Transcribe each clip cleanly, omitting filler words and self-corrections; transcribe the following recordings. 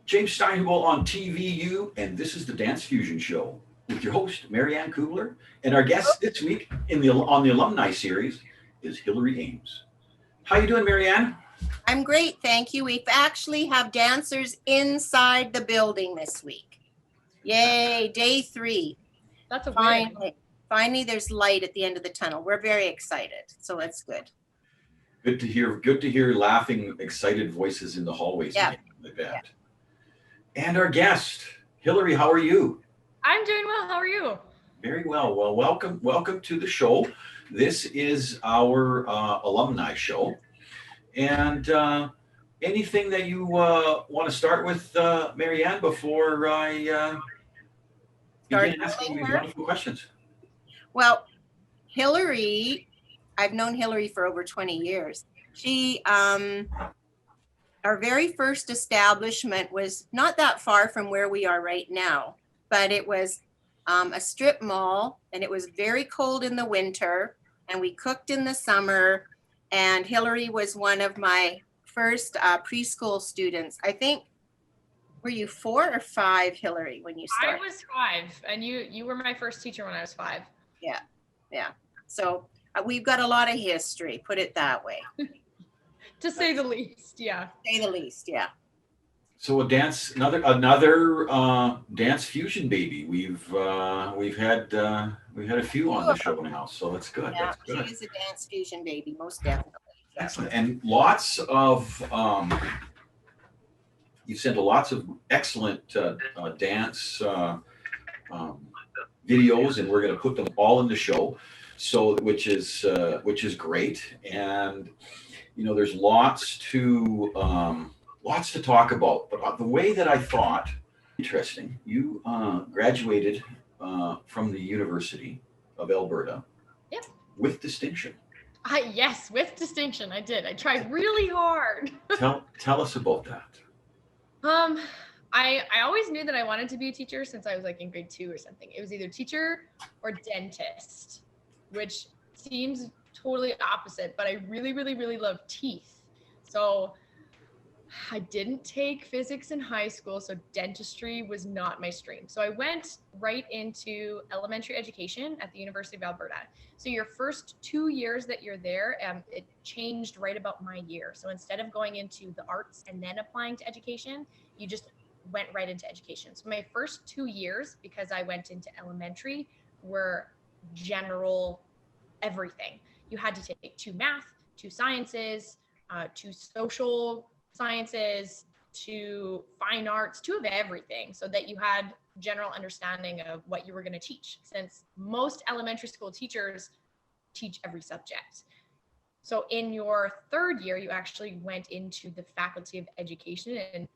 James Steinhubel on TVU, and this is the Dance Fusion Show with your host, Marianne Kubler. And our guest this week on the Alumni series is Hillary Ames. How you doing, Marianne? I'm great, thank you. We actually have dancers inside the building this week. Yay, day 3. That's a Finally, there's light at the end of the tunnel. We're very excited, so that's good. Good to hear. Good to hear laughing, excited voices in the hallways again, like that. Yeah. And our guest, Hillary, how are you? I'm doing well. How are you? Very well. Well, welcome to the show. This is our alumni show. And anything that you want to start with, Marianne, before I begin asking these wonderful questions? Well, Hillary, I've known Hillary for over 20 years. She, our very first establishment was not that far from where we are right now, but it was a strip mall, and it was very cold in the winter, and we cooked in the summer, and Hillary was one of my first preschool students. I think, were you 4 or 5, Hillary, when you started? I was 5, and you were my first teacher when I was 5. Yeah. So we've got a lot of history, put it that way. To say the least, yeah. So another dance fusion baby. We've had a few on the show now, so that's good. Yeah, that's good. She is a dance fusion baby, most definitely. Excellent, and lots of you sent lots of excellent dance videos, and we're going to put them all in the show. So which is great, and there's lots to talk about. But the way that I thought, interesting, you graduated from the University of Alberta. Yep. With distinction. Yes, with distinction. I did. I tried really hard. Tell us about that. I always knew that I wanted to be a teacher since I was like in grade 2 or something. It was either teacher or dentist, which seems totally opposite, but I really, really, really love teeth. So I didn't take physics in high school, so dentistry was not my stream. So I went right into elementary education at the University of Alberta. So your first 2 years that you're there, it changed right about my year. So instead of going into the arts and then applying to education, you just went right into education. So my first 2 years, because I went into elementary, were general everything. You had to take 2 math, 2 sciences, 2 social sciences, 2 fine arts, 2 of everything, so that you had general understanding of what you were going to teach, since most elementary school teachers teach every subject. So in your 3rd year, you actually went into the Faculty of Education, and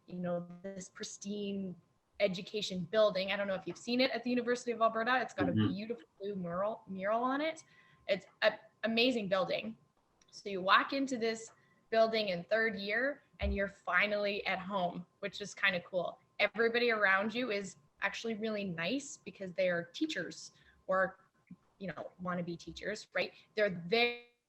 this pristine education building. I don't know if you've seen it at the University of Alberta. It's got a beautiful blue mural on it. It's an amazing building. So you walk into this building in 3rd year and you're finally at home, which is kind of cool. Everybody around you is actually really nice because they are teachers or, want to be teachers, right? They're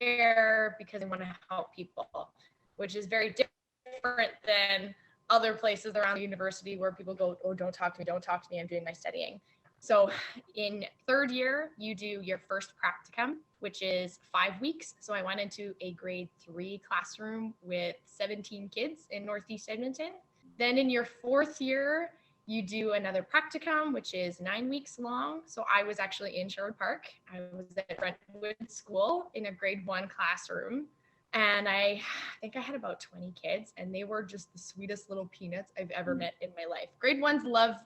there because they want to help people, which is very different than other places around the university where people go, oh, don't talk to me, I'm doing my studying. So in 3rd year, you do your first practicum, which is 5 weeks. So I went into a grade 3 classroom with 17 kids in Northeast Edmonton. Then in your 4th year, you do another practicum, which is 9 weeks long. So I was actually in Sherwood Park. I was at Brentwood School in a grade 1 classroom. And I think I had about 20 kids, and they were just the sweetest little peanuts I've ever met in my life. Grade 1s love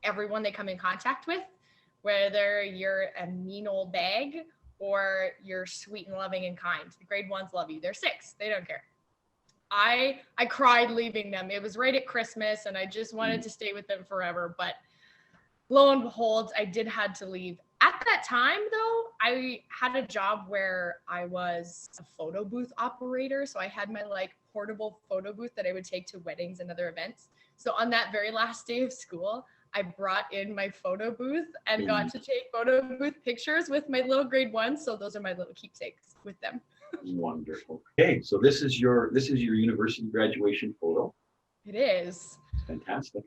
everyone they come in contact with, whether you're a mean old bag or you're sweet and loving and kind. The grade 1s love you. They're 6. They don't care. I cried leaving them. It was right at Christmas, and I just wanted to stay with them forever. But lo and behold, I did had to leave. At that time, though, I had a job where I was a photo booth operator. So I had my portable photo booth that I would take to weddings and other events. So on that very last day of school, I brought in my photo booth and got to take photo booth pictures with my little grade 1s. So those are my little keepsakes with them. Wonderful. Okay, so this is your university graduation photo. It is. Fantastic.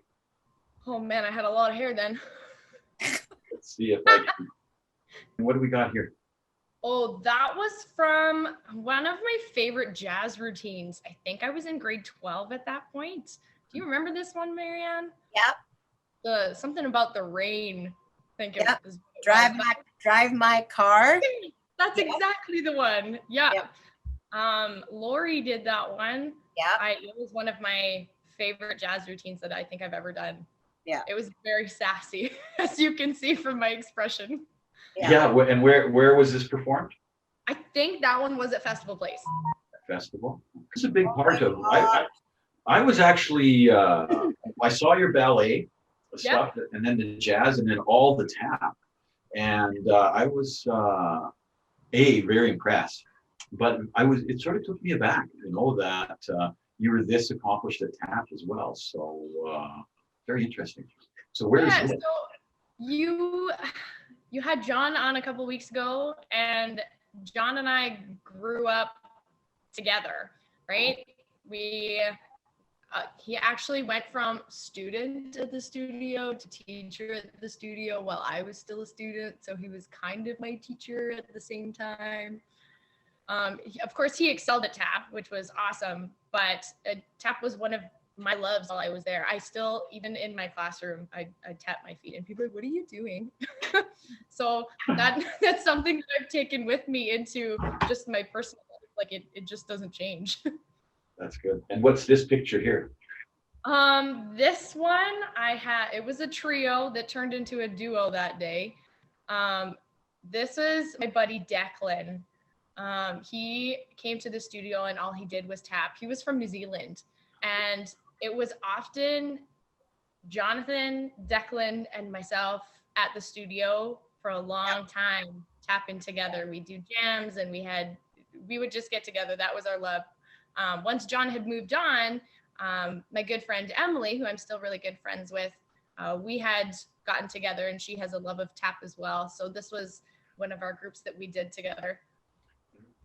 Oh man, I had a lot of hair then. Let's see if I can. What do we got here? Oh, that was from one of my favorite jazz routines. I think I was in grade 12 at that point. Do you remember this one, Marianne? Yep. Something about the rain. I think it Yep. was. Drive my car. That's Yep. exactly the one. Yeah. Yep. Lori did that one. Yeah. It was one of my favorite jazz routines that I think I've ever done. Yeah. It was very sassy, as you can see from my expression. Yeah. And where was this performed? I think that one was at Festival Place. Festival. It's a big part of. I was actually. I saw your ballet stuff, and then the jazz, and then all the tap, and I was very impressed. But it sort of took me aback, that you were this accomplished at tap as well. So very interesting. So where is it? So you had John on a couple weeks ago, and John and I grew up together, right? He actually went from student at the studio to teacher at the studio while I was still a student. So he was kind of my teacher at the same time. Of course, he excelled at tap, which was awesome. But tap was one of my loves while I was there. I still, even in my classroom, I tap my feet, and people are like, "What are you doing?" So that's something that I've taken with me into just my personal life. Like it just doesn't change. That's good. And what's this picture here? This one it was a trio that turned into a duo that day. This is my buddy Declan. He came to the studio and all he did was tap. He was from New Zealand, and it was often Jonathan, Declan, and myself at the studio for a long time tapping together. We do jams, and we would just get together. That was our love. Once John had moved on, my good friend Emily, who I'm still really good friends with, we had gotten together, and she has a love of tap as well. So this was one of our groups that we did together.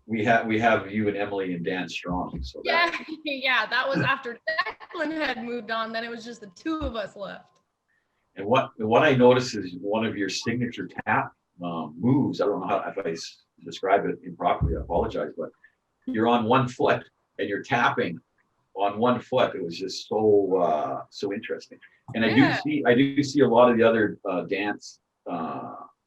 We have you and Emily and Dan Strong. So yeah, that was after Declan had moved on. Then it was just the two of us left. And what I noticed is one of your signature tap moves. I don't know if I describe it improperly. I apologize, but you're on one foot and you're tapping on one foot. It was just so interesting. And I do see a lot of the other dance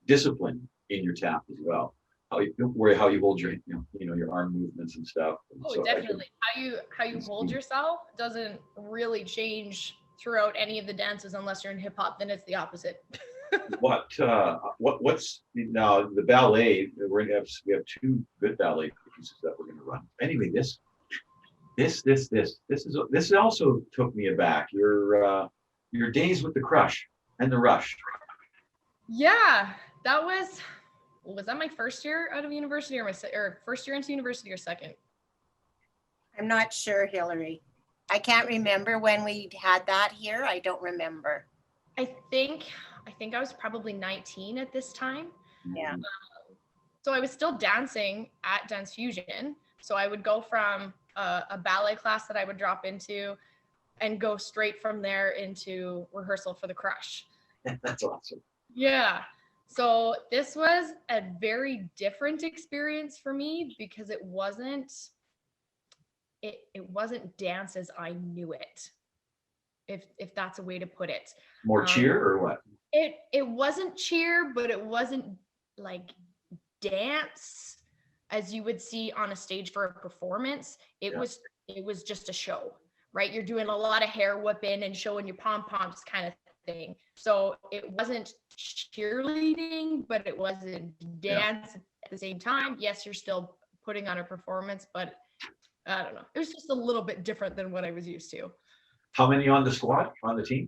discipline in your tap as well. How you hold your your arm movements and stuff. And so definitely. How you hold yourself doesn't really change throughout any of the dances unless you're in hip hop. Then it's the opposite. What's now the ballet? We have two good ballet pieces that we're going to run. Anyway, this also took me aback. Your days with the Crush and the Rush. Yeah, that was that my first year out of university or first year into university or second? I'm not sure, Hillary. I can't remember when we had that here. I don't remember. I think I was probably 19 at this time. Yeah. So I was still dancing at Dance Fusion. So I would go from a ballet class that I would drop into and go straight from there into rehearsal for the Crush. That's awesome. Yeah. So this was a very different experience for me because it wasn't dance as I knew it. If that's a way to put it. More cheer or what? It wasn't cheer, but it wasn't like dance as you would see on a stage for a performance. It was just a show, right? You're doing a lot of hair whipping and showing your pom-poms kind of thing. So it wasn't cheerleading, but it wasn't dance at the same time. Yes, you're still putting on a performance, but I don't know. It was just a little bit different than what I was used to. How many on the squad, on the team?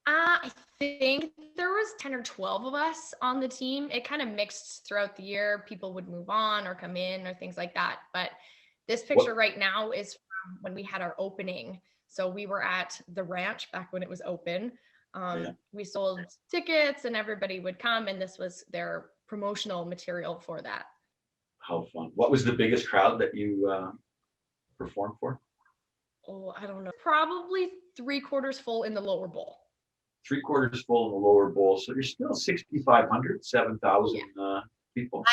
I think there was 10 or 12 of us on the team. It kind of mixed throughout the year. People would move on or come in or things like that. But this picture right now is from when we had our opening. So we were at the ranch back when it was open. We sold tickets and everybody would come, and this was their promotional material for that. How fun. What was the biggest crowd that you performed for? Oh, I don't know. Probably 3/4 full in the lower bowl. 3/4 full in the lower bowl. So you're still 6,500, 7,000 people.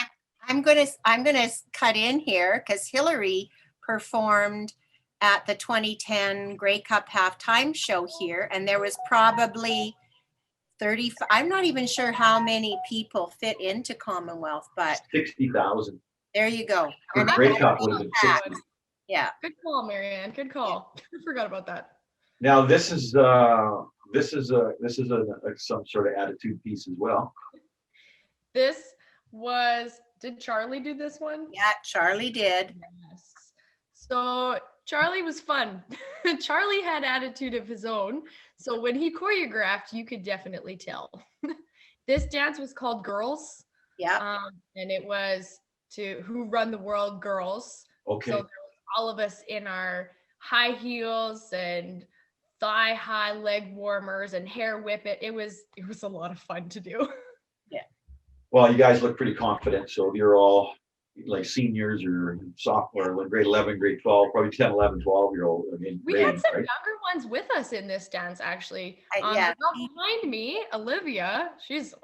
I'm gonna cut in here because Hillary performed at the 2010 Grey Cup halftime show here, and there was probably 30. I'm not even sure how many people fit into Commonwealth, but 60,000. there you go. The And Grey Cup would have been packed. 60. Yeah. Good call, Marianne. Good call. I forgot about that. Now this is some sort of attitude piece as well. This was, did Charlie do this one? Yeah, Charlie did. Yes. So Charlie was fun. Charlie had attitude of his own. So when he choreographed, you could definitely tell. This dance was called Girls. Yeah. And it was to Who Run the World Girls. Okay. So there was all of us in our high heels and thigh high leg warmers and hair whip it. It was a lot of fun to do. Yeah. Well, you guys look pretty confident. So you're all like seniors or sophomore, like grade 11, grade 12, probably 10, 11, 12-year-old. I mean, We had some right? younger ones with us in this dance, actually. Yeah. The girl behind me, Olivia,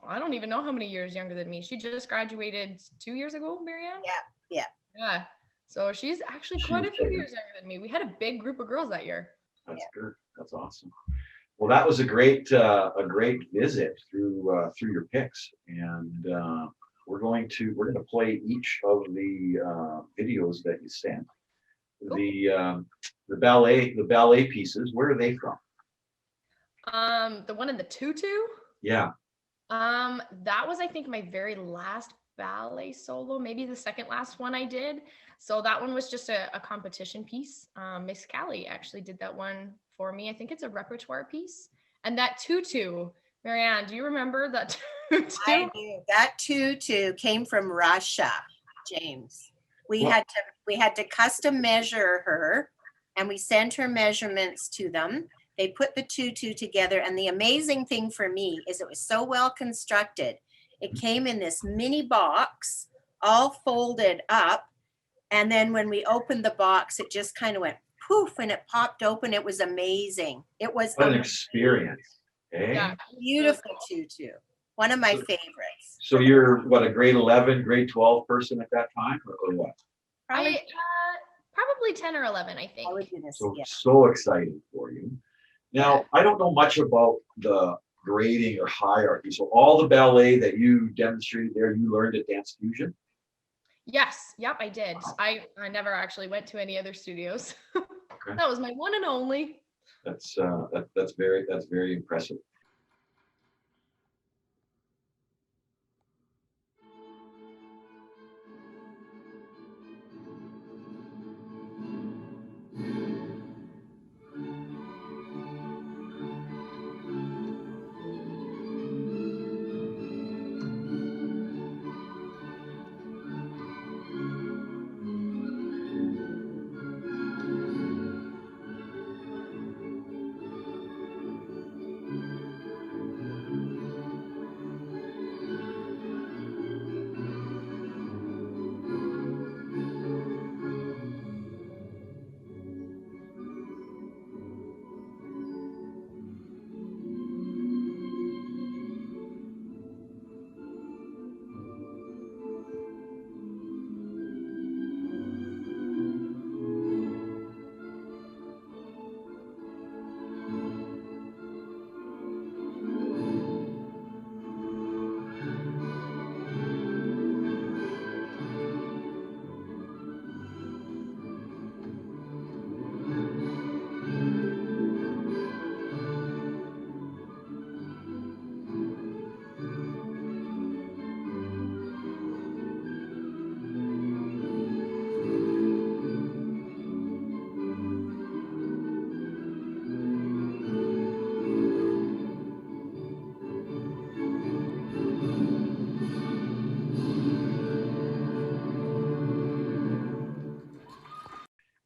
I don't even know how many years younger than me. She just graduated 2 years ago, Marianne? Yeah. So she's actually quite a few years younger than me. We had a big group of girls that year. That's good. That's awesome. Well, that was a great visit through your picks, and we're going to play each of the videos that you sent. Cool. The ballet pieces. Where are they from? The one in the tutu. Yeah. That was, I think, my very last ballet solo, maybe the second last one I did. So that one was just a competition piece. Miss Callie actually did that one for me. I think it's a repertoire piece. And that tutu, Marianne, do you remember that tutu? I do. That tutu came from Russia, James. We had to custom measure her, and we sent her measurements to them. They put the tutu together, and the amazing thing for me is it was so well constructed. It came in this mini box, all folded up, and then when we opened the box, it just kind of went poof, and it popped open. It was amazing. It was what an experience. Eh? Yeah, beautiful tutu. One of my favorites. So you're what, a grade 11, grade 12 person at that time, or what? Probably 10 or 11, I think. I would do this. So, Yeah. so excited for you. Now, I don't know much about the grading or hierarchy. So all the ballet that you demonstrated there, you learned at DanceFusion? Yes. Yep, I did. I never actually went to any other studios. Okay. That was my one and only. That's very impressive.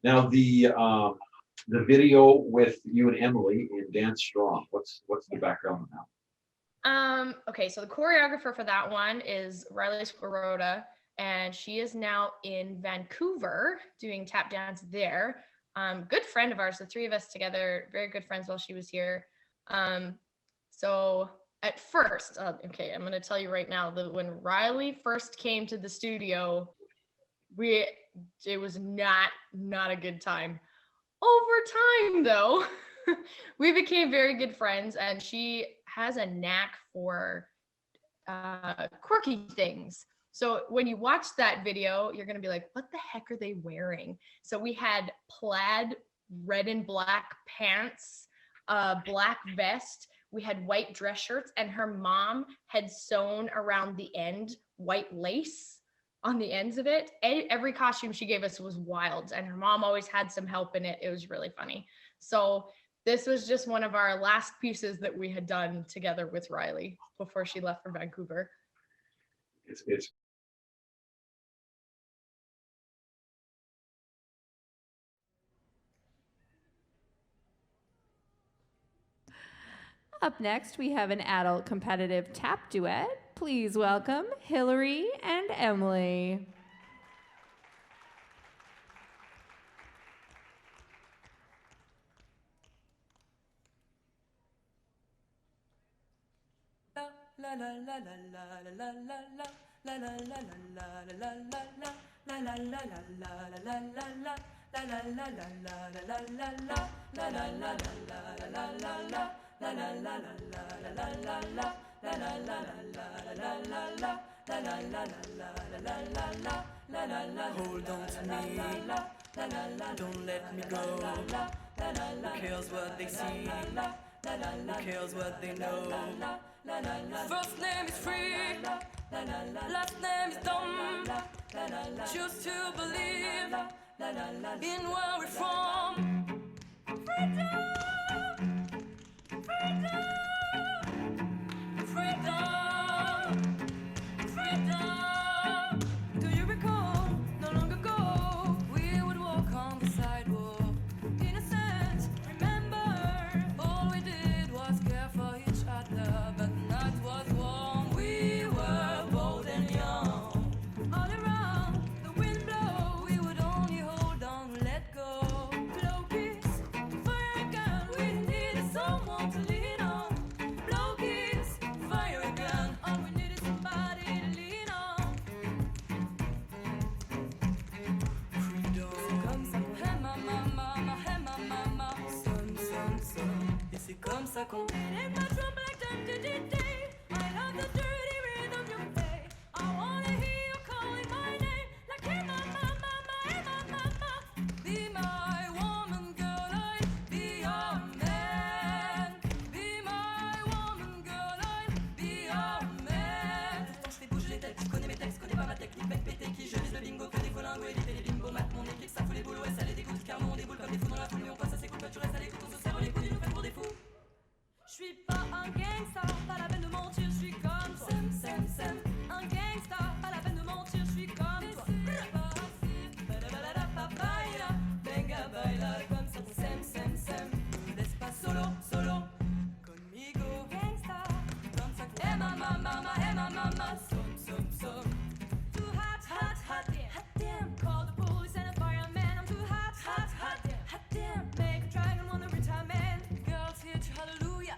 Now the video with you and Emily in Dance Strong. What's the background on that? Okay, so the choreographer for that one is Riley Sclerota, and she is now in Vancouver doing tap dance there. good friend of ours, the three of us together, very good friends while she was here. So at first, okay, I'm going to tell you right now that when Riley first came to the studio, it was not a good time. Over time, though, we became very good friends, and she has a knack for quirky things. So when you watch that video, you're going to be like, what the heck are they wearing? So we had plaid red and black pants, black vest. We had white dress shirts, and her mom had sewn around the end white lace on the ends of it. Every costume she gave us was wild, and her mom always had some help in it. It was really funny. So this was just one of our last pieces that we had done together with Riley before she left for Vancouver. It's Up next, we have an adult competitive tap duet. Please welcome Hillary and Emily. Hold on to me, don't let me go. Who cares what they see? Who cares what they know? First name is free, last name is dumb. Choose to believe in where we're from. Freedom, freedom, freedom. Do you recall, no long ago, we would walk on the sidewalk, innocent, remember, all we did was care for each other, but the night was warm, we were bold and young, all around, the wind blow, we would only hold on, let go, blow kiss, fire again, we needed someone to lean on, blow kiss, fire again, all we needed somebody to lean on. C'est comme ça qu'on it ain't much room like time to day. I love the dirty rhythm you play. I wanna hear you calling my name like hey mama, mama, hey mama, mama. Be my woman, girl, I'd be your man. Be my woman, girl, I'd be your man. Pourtant je fais bouger les têtes, je connais mes textes, connais pas ma technique, bec pété qui je vise le bingo, que des colingues, éviter les bimbos, mat mon équipe, ça fout les boulots, et ça les dégoûte, car nous on déboule comme des fous dans la foule, mais on passe à ses coups, tu restes à l'écoute, on se serre les coudes, ils nous prennent pour des fous. Je suis pas un gangsta, pas la peine de mentir, je suis comme toi. Sem, un gangsta, pas la peine de mentir, je suis comme toi. Venga, baila, comme ça, sem. Laisse pas solo, conmigo, gangsta, comme ça. Hey mama, som. Too hot damn. Call the police and a fireman. I'm too hot damn. Make a dragon wanna retire man. Girls hit you hallelujah.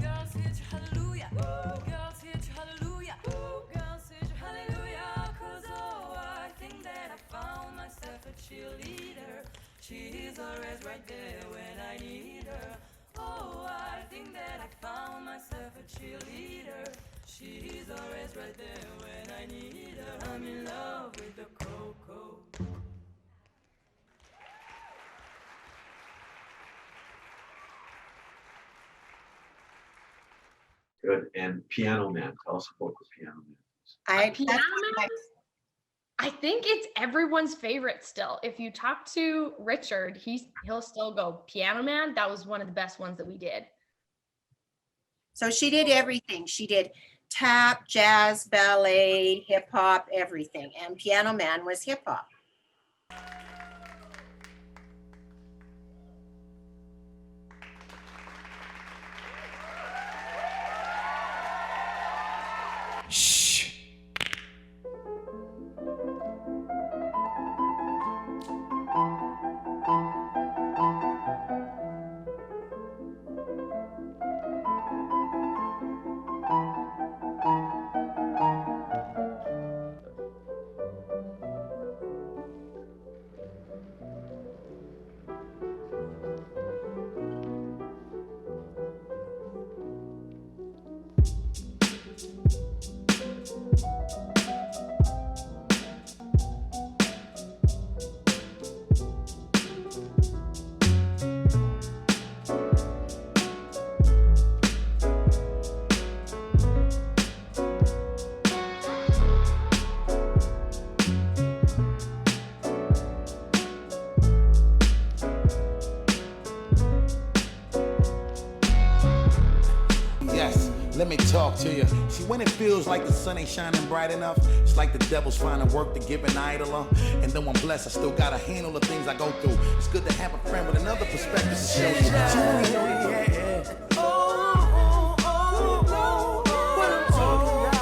Girls hit you hallelujah. Girls hit you hallelujah. Girls hit you hallelujah. 'Cause oh, I think that I found myself a cheerleader. She's always right there when I need her. Oh, I think that I found myself a cheerleader. She's always right there when I need her. I'm in love with the cocoa. good. And Piano Man, tell us about the Piano Man. Piano Man? I think it's everyone's favorite still. If you talk to Richard, he'll still go, Piano Man, that was one of the best ones that we did. So she did everything. She did tap, jazz, ballet, hip hop, everything. And Piano Man was hip hop. Shh. Let me talk to you. See, when it feels like the sun ain't shining bright enough, it's like the devil's finding work to give an idler. And though I'm blessed, I still gotta handle the things I go through. It's good to have a friend with another perspective to show you. So when you know the what I'm talking about,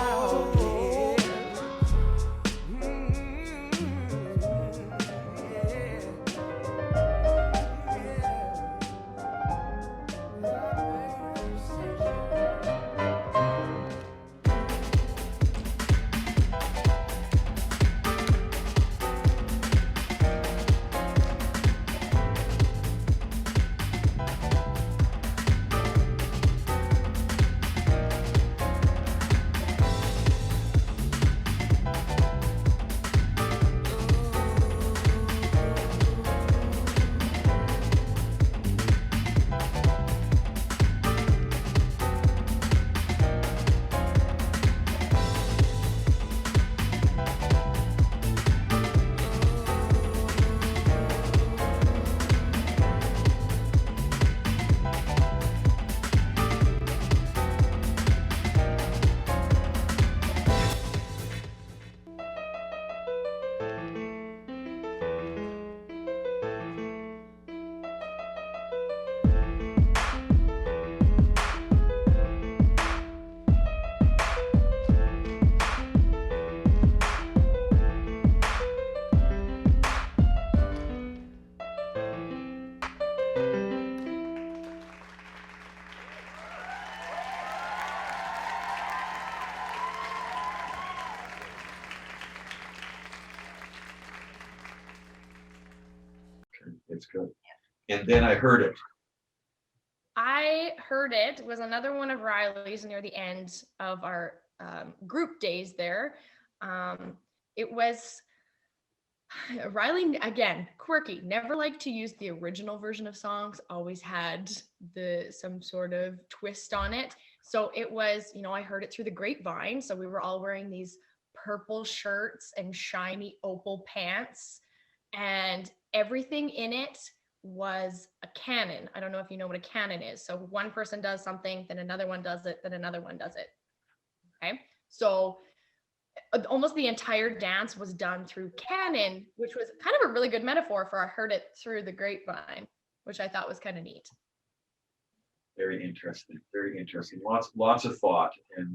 It's good. And then I heard it. I heard it was another one of Riley's near the end of our group days there. It was Riley, again, quirky, never liked to use the original version of songs, always had some sort of twist on it. So it was, I heard it through the grapevine. So we were all wearing these purple shirts and shiny opal pants, and everything in it was a canon. I don't know if you know what a canon is. So one person does something, then another one does it, then another one does it. Okay. So almost the entire dance was done through canon, which was kind of a really good metaphor for I heard it through the grapevine, which I thought was kind of neat. Very interesting. Very interesting. Lots of thought. And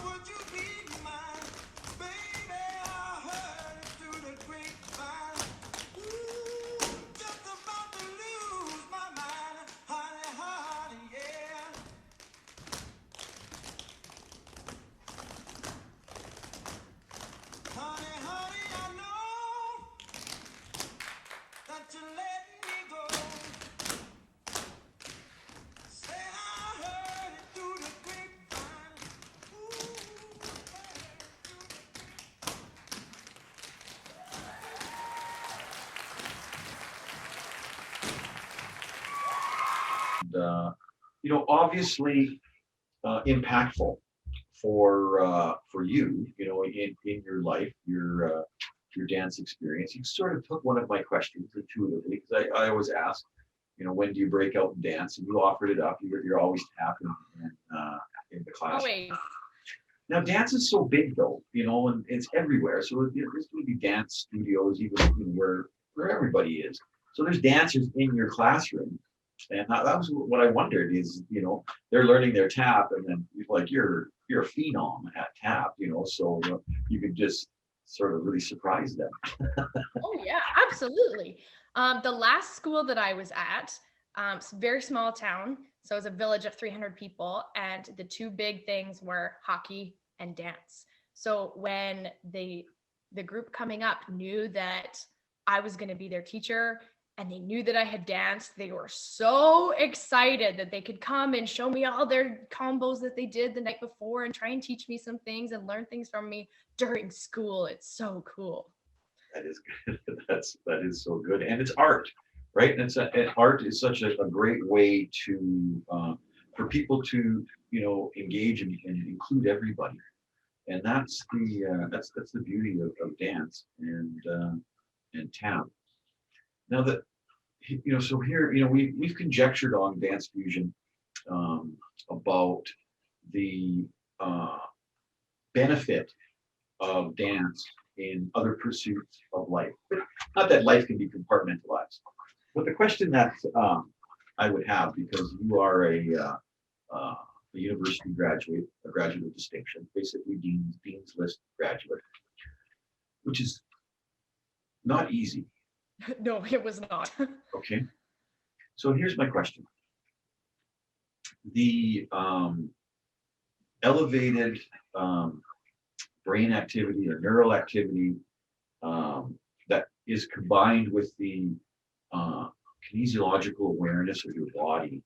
would you be obviously impactful for you, in your life, your dance experience. You sort of took one of my questions intuitively, because I always ask, when do you break out in dance? And you offered it up. You're always tapping in the class. Always. Now, dance is so big, though, and it's everywhere. So there's going to be dance studios, even where everybody is. So there's dancers in your classroom, and that was what I wondered is, they're learning their tap, and then like you're a phenom at tap, so you could just sort of really surprise them. Oh yeah, absolutely. The last school that I was at, it's a very small town, so it was a village of 300 people, and the two big things were hockey and dance. So when the group coming up knew that I was going to be their teacher, and they knew that I had danced, they were so excited that they could come and show me all their combos that they did the night before and try and teach me some things and learn things from me during school. It's so cool. That is good. That is so good, and it's art, right? And art is such a great way to for people to engage and include everybody, and that's the beauty of dance and tap. Now that so here we've conjectured on Dance Fusion about the benefit of dance in other pursuits of life. But not that life can be compartmentalized. But the question that I would have, because you are a university graduate, a graduate of distinction, basically Dean's List graduate, which is not easy. No, it was not. Okay. So here's my question. The elevated brain activity or neural activity that is combined with the kinesiological awareness of your body,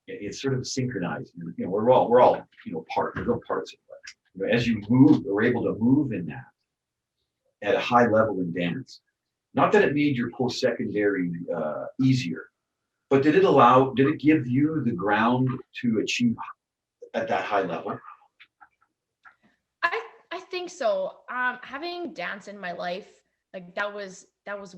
it's sort of synchronized. We're all we're all parts of it. As you move, we're able to move in that at a high level in dance. Not that it made your post-secondary easier, but did it give you the ground to achieve at that high level? I think so. Having dance in my life, like that was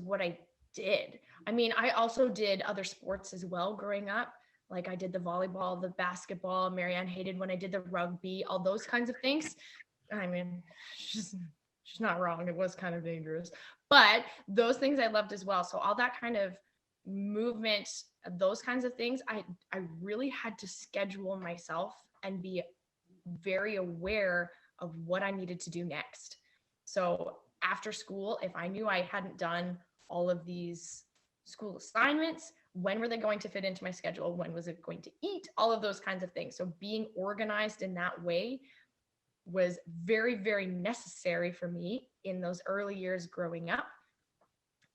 what I did. I mean, I also did other sports as well growing up. Like I did the volleyball, the basketball. Marianne hated when I did the rugby, all those kinds of things. I mean, she's not wrong. It was kind of dangerous, but those things I loved as well. So all that kind of movement, those kinds of things, I really had to schedule myself and be very aware of what I needed to do next. So after school, if I knew I hadn't done all of these school assignments, when were they going to fit into my schedule? When was it going to eat? All of those kinds of things. So being organized in that way was very, very necessary for me in those early years growing up.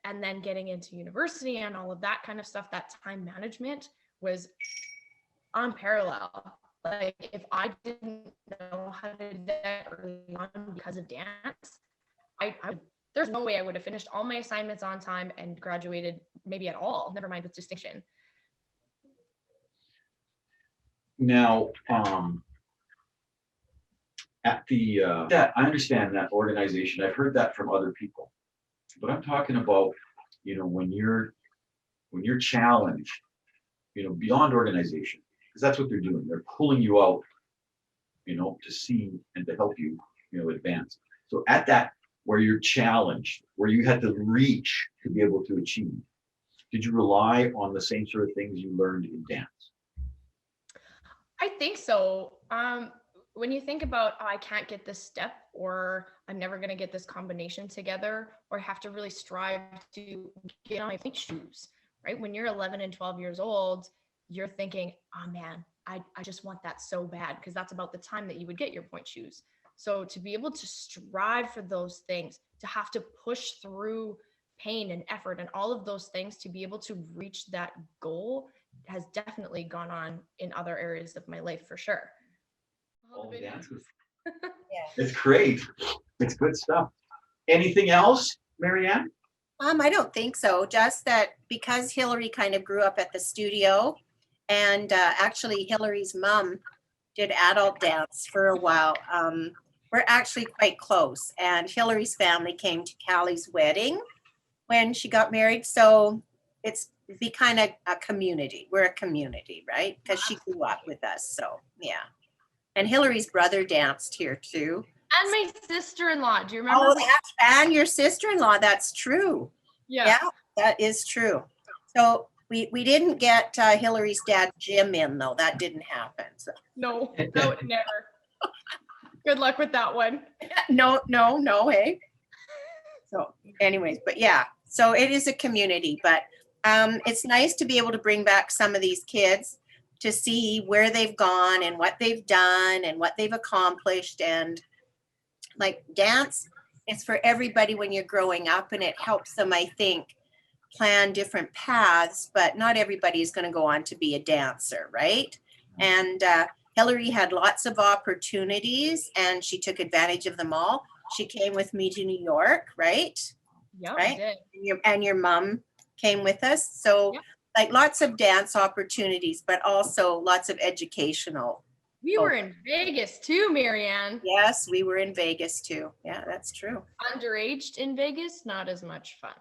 And then getting into university and all of that kind of stuff, that time management was unparalleled. Like if I didn't know how to do that early on because of dance, there's no way I would have finished all my assignments on time and graduated maybe at all, never mind with distinction. Now, at the that I understand that organization. I've heard that from other people, but I'm talking about when you're challenged, beyond organization, because that's what they're doing. They're pulling you out, to see and to help you, advance. So at that where you're challenged, where you had to reach to be able to achieve, did you rely on the same sort of things you learned in dance? I think so. When you think about, oh, I can't get this step, or I'm never going to get this combination together, or I have to really strive to get on my point shoes, right? When you're 11 and 12 years old, you're thinking, oh man, I just want that so bad, because that's about the time that you would get your point shoes. So to be able to strive for those things, to have to push through pain and effort and all of those things to be able to reach that goal has definitely gone on in other areas of my life for sure. All the dances. It's great. It's good stuff. Anything else, Marianne? I don't think so. Just that because Hillary kind of grew up at the studio, And actually, Hillary's mom did adult dance for a while. We're actually quite close. And Hillary's family came to Callie's wedding when she got married. So it's be kind of a community. We're a community, right? Because she grew up with us. So yeah. And Hillary's brother danced here too. And my sister-in-law. Do you remember? Oh, and your sister-in-law. That's true. Yeah, that is true. So we didn't get Hillary's dad Jim in though. That didn't happen. So. No, that would never. Good luck with that one. No, hey. So anyways, but yeah, so it is a community, but it's nice to be able to bring back some of these kids to see where they've gone and what they've done and what they've accomplished. And like dance, it's for everybody when you're growing up, and it helps them, I think, plan different paths, but not everybody is going to go on to be a dancer, right? And Hillary had lots of opportunities and she took advantage of them all. She came with me to New York, right? Yeah, right? I did. And your mom came with us. So like lots of dance opportunities, but also lots of educational. We were in Vegas too, Marianne. Yes, we were in Vegas too. Yeah, that's true. Underaged in Vegas, not as much fun.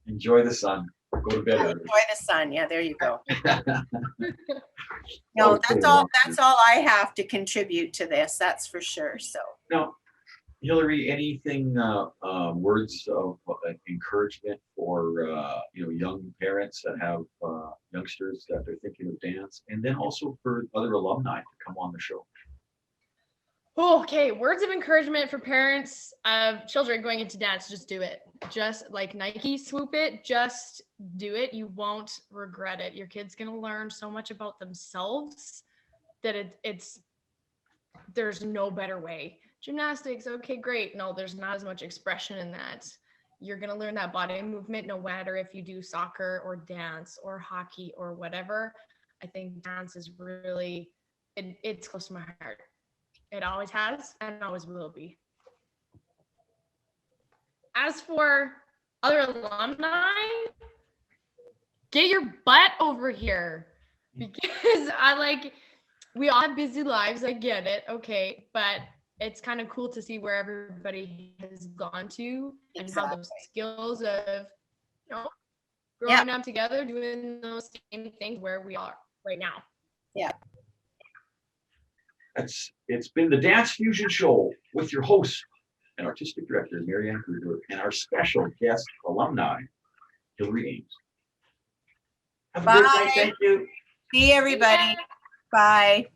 Enjoy the sun. Go to bed early. Enjoy the sun. Yeah, there you go. No, that's all I have to contribute to this. That's for sure. So Now, Hillary, anything, words of encouragement for, young parents that have youngsters that they're thinking of dance, and then also for other alumni to come on the show? Okay, words of encouragement for parents of children going into dance. Just do it. Just like Nike, swoop it. Just do it. You won't regret it. Your kid's going to learn so much about themselves that there's no better way. Gymnastics, okay, great. No, there's not as much expression in that. You're going to learn that body movement no matter if you do soccer or dance or hockey or whatever. I think dance is really, it's close to my heart. It always has and always will be. As for other alumni, get your butt over here, because we all have busy lives. I get it. Okay. But it's kind of cool to see where everybody has gone to and how those skills of, growing up together, doing those same things where we are right now. Yeah. It's been the Dance Fusion Show with your host and artistic director, Marianne Kruger, and our special guest alumni, Hillary Ames. Have a good night. Thank you. See everybody. Bye.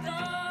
Dans